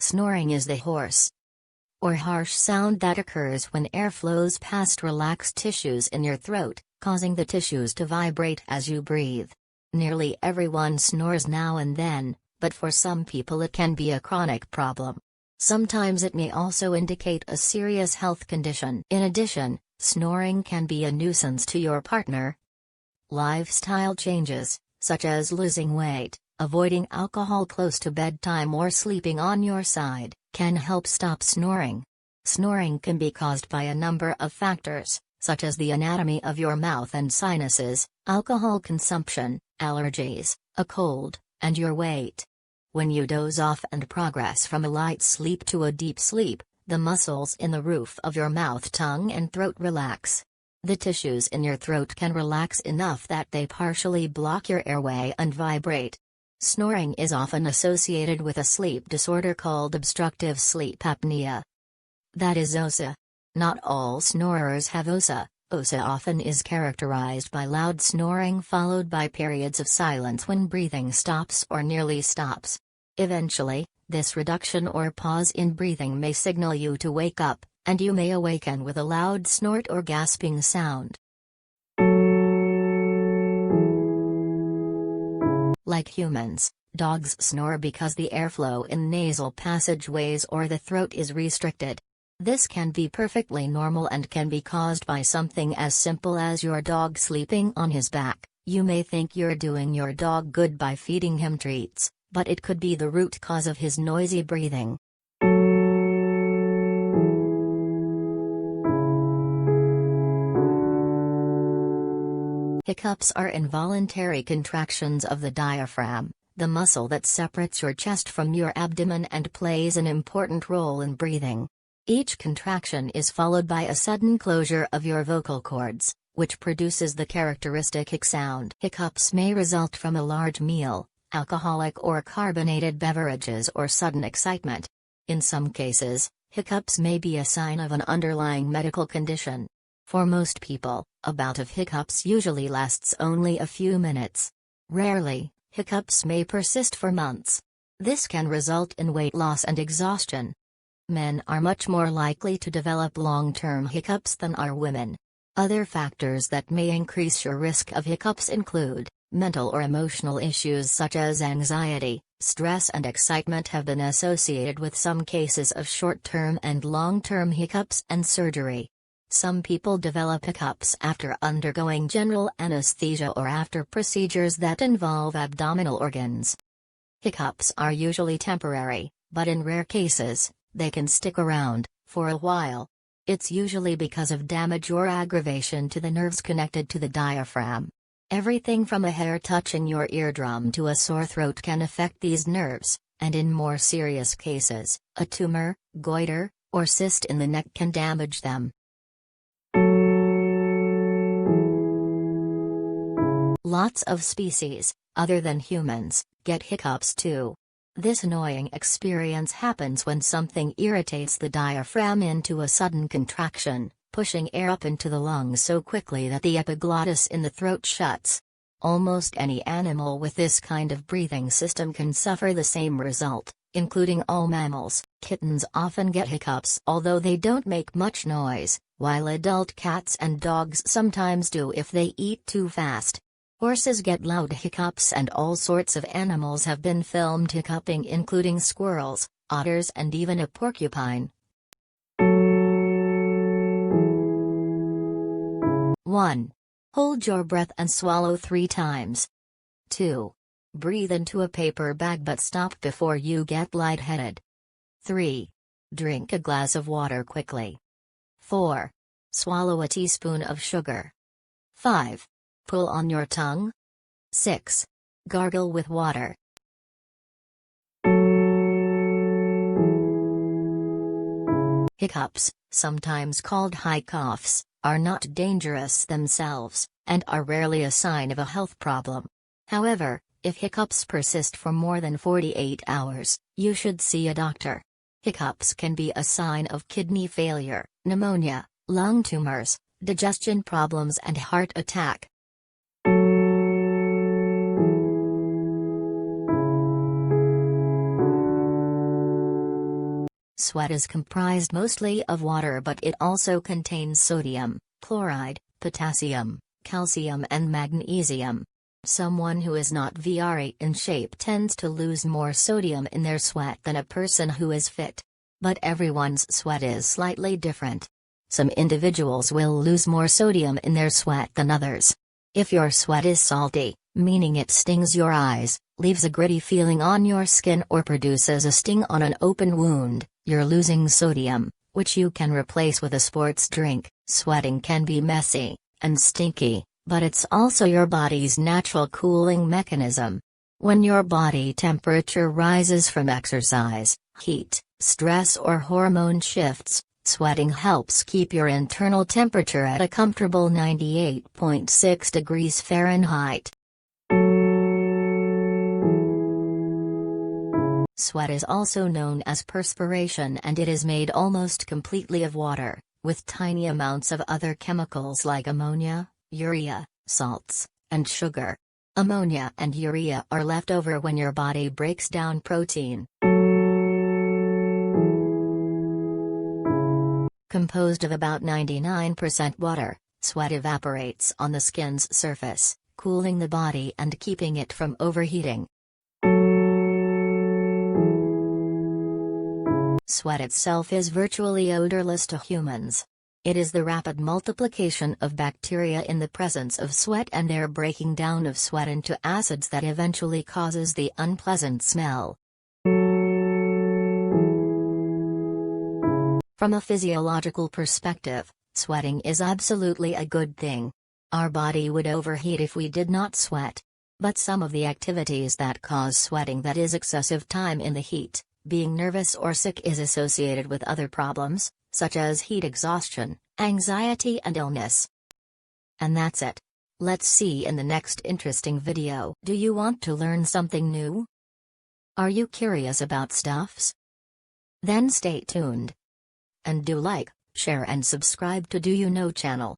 Snoring is the hoarse or harsh sound that occurs when air flows past relaxed tissues in your throat, causing the tissues to vibrate as you breathe. Nearly everyone snores now and then, but for some people it can be a chronic problem. Sometimes it may also indicate a serious health condition. In addition, snoring can be a nuisance to your partner. Lifestyle changes, such as losing weight, avoiding alcohol close to bedtime or sleeping on your side, can help stop snoring. Snoring can be caused by a number of factors, such as the anatomy of your mouth and sinuses, alcohol consumption, allergies, a cold, and your weight. When you doze off and progress from a light sleep to a deep sleep, the muscles in the roof of your mouth, tongue, and throat relax. The tissues in your throat can relax enough that they partially block your airway and vibrate. Snoring is often associated with a sleep disorder called obstructive sleep apnea. That is OSA. Not all snorers have OSA. OSA often is characterized by loud snoring followed by periods of silence when breathing stops or nearly stops. Eventually, this reduction or pause in breathing may signal you to wake up, and you may awaken with a loud snort or gasping sound. Like humans, dogs snore because the airflow in nasal passageways or the throat is restricted. This can be perfectly normal and can be caused by something as simple as your dog sleeping on his back. You may think you're doing your dog good by feeding him treats, but it could be the root cause of his noisy breathing. Hiccups are involuntary contractions of the diaphragm, the muscle that separates your chest from your abdomen and plays an important role in breathing. Each contraction is followed by a sudden closure of your vocal cords, which produces the characteristic hic sound. Hiccups may result from a large meal, alcoholic or carbonated beverages, or sudden excitement. In some cases, hiccups may be a sign of an underlying medical condition. For most people, a bout of hiccups usually lasts only a few minutes. Rarely, hiccups may persist for months. This can result in weight loss and exhaustion. Men are much more likely to develop long-term hiccups than are women. Other factors that may increase your risk of hiccups include mental or emotional issues such as anxiety, stress, and excitement have been associated with some cases of short-term and long-term hiccups and surgery. Some people develop hiccups after undergoing general anesthesia or after procedures that involve abdominal organs. Hiccups are usually temporary, but in rare cases, they can stick around for a while. It's usually because of damage or aggravation to the nerves connected to the diaphragm. Everything from a hair touching your eardrum to a sore throat can affect these nerves, and in more serious cases, a tumor, goiter, or cyst in the neck can damage them. Lots of species, other than humans, get hiccups too. This annoying experience happens when something irritates the diaphragm into a sudden contraction, pushing air up into the lungs so quickly that the epiglottis in the throat shuts. Almost any animal with this kind of breathing system can suffer the same result, including all mammals. Kittens often get hiccups although they don't make much noise, while adult cats and dogs sometimes do if they eat too fast. Horses get loud hiccups, and all sorts of animals have been filmed hiccuping, including squirrels, otters, and even a porcupine. 1. Hold your breath and swallow 3 times. 2. Breathe into a paper bag but stop before you get lightheaded. 3. Drink a glass of water quickly. 4. Swallow a teaspoon of sugar. 5. Pull on your tongue. 6. Gargle with water. Hiccups, sometimes called high coughs, are not dangerous themselves, and are rarely a sign of a health problem. However, if hiccups persist for more than 48 hours, you should see a doctor. Hiccups can be a sign of kidney failure, pneumonia, lung tumors, digestion problems, and heart attack. Sweat is comprised mostly of water, but it also contains sodium, chloride, potassium, calcium and magnesium. Someone who is not very in shape tends to lose more sodium in their sweat than a person who is fit. But everyone's sweat is slightly different. Some individuals will lose more sodium in their sweat than others. If your sweat is salty, meaning it stings your eyes, leaves a gritty feeling on your skin or produces a sting on an open wound, you're losing sodium, which you can replace with a sports drink. Sweating can be messy and stinky, but it's also your body's natural cooling mechanism. When your body temperature rises from exercise, heat, stress or hormone shifts, sweating helps keep your internal temperature at a comfortable 98.6 degrees Fahrenheit. Sweat is also known as perspiration, and it is made almost completely of water, with tiny amounts of other chemicals like ammonia, urea, salts, and sugar. Ammonia and urea are left over when your body breaks down protein. Composed of about 99% water, sweat evaporates on the skin's surface, cooling the body and keeping it from overheating. Sweat itself is virtually odorless to humans. It is the rapid multiplication of bacteria in the presence of sweat and their breaking down of sweat into acids that eventually causes the unpleasant smell. From a physiological perspective, sweating is absolutely a good thing. Our body would overheat if we did not sweat. But some of the activities that cause sweating, that is excessive time in the heat, being nervous or sick, is associated with other problems, such as heat exhaustion, anxiety and illness. And that's it. Let's see in the next interesting video. Do you want to learn something new? Are you curious about stuffs? Then stay tuned. And do like, share and subscribe to Doyouknow channel.